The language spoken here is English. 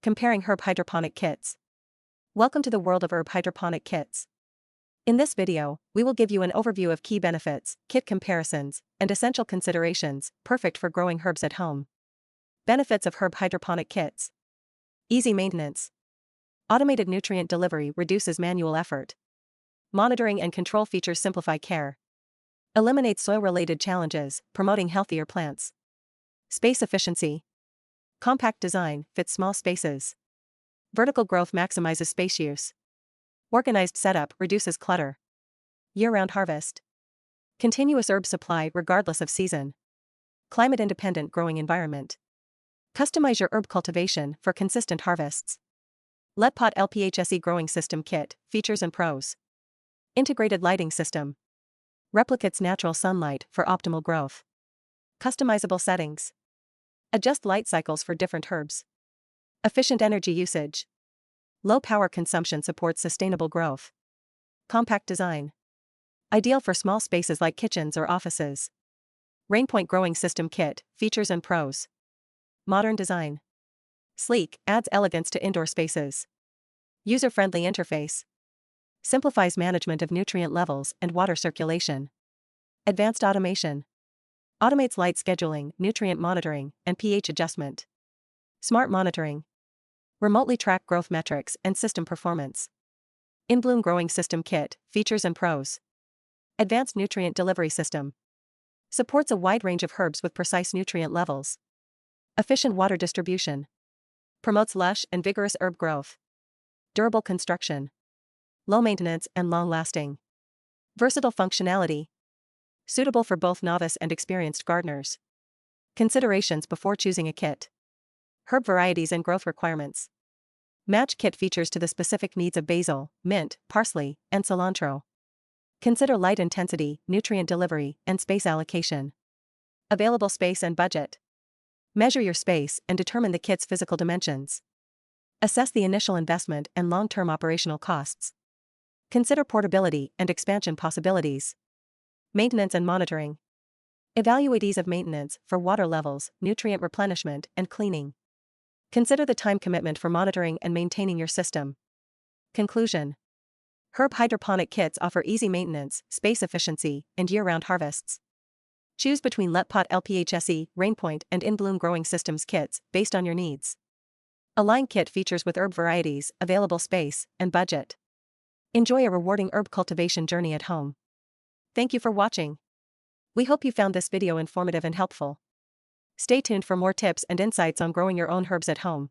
Comparing herb hydroponic kits. Welcome to the world of herb hydroponic kits. In this video, we will give you an overview of key benefits, kit comparisons, and essential considerations, perfect for growing herbs at home. Benefits of herb hydroponic kits. Easy maintenance. Automated nutrient delivery reduces manual effort. Monitoring and control features simplify care. Eliminates soil-related challenges, promoting healthier plants. Space efficiency. Compact design fits small spaces. Vertical growth maximizes space use. Organized setup reduces clutter. Year-round harvest. Continuous herb supply regardless of season. Climate-independent growing environment. Customize your herb cultivation for consistent harvests. LetPot LPH-SE growing system kit, features and pros. Integrated lighting system. Replicates natural sunlight for optimal growth. Customizable settings. Adjust light cycles for different herbs. Efficient energy usage. Low power consumption supports sustainable growth. Compact design. Ideal for small spaces like kitchens or offices. RainPoint growing system kit, features and pros. Modern design. Sleek, adds elegance to indoor spaces. User-friendly interface. Simplifies management of nutrient levels and water circulation. Advanced automation. Automates light scheduling, nutrient monitoring, and pH adjustment. Smart monitoring. Remotely track growth metrics and system performance. inBloom growing system kit, features and pros. Advanced nutrient delivery system. Supports a wide range of herbs with precise nutrient levels. Efficient water distribution. Promotes lush and vigorous herb growth. Durable construction. Low maintenance and long-lasting. Versatile functionality. Suitable for both novice and experienced gardeners. Considerations before choosing a kit. Herb varieties and growth requirements. Match kit features to the specific needs of basil, mint, parsley, and cilantro. Consider light intensity, nutrient delivery, and space allocation. Available space and budget. Measure your space and determine the kit's physical dimensions. Assess the initial investment and long-term operational costs. Consider portability and expansion possibilities. Maintenance and monitoring. Evaluate ease of maintenance for water levels, nutrient replenishment, and cleaning. Consider the time commitment for monitoring and maintaining your system. Conclusion. Herb hydroponic kits offer easy maintenance, space efficiency, and year-round harvests. Choose between LetPot LPH-SE, RainPoint, and inBloom growing systems kits, based on your needs. Align kit features with herb varieties, available space, and budget. Enjoy a rewarding herb cultivation journey at home. Thank you for watching. We hope you found this video informative and helpful. Stay tuned for more tips and insights on growing your own herbs at home.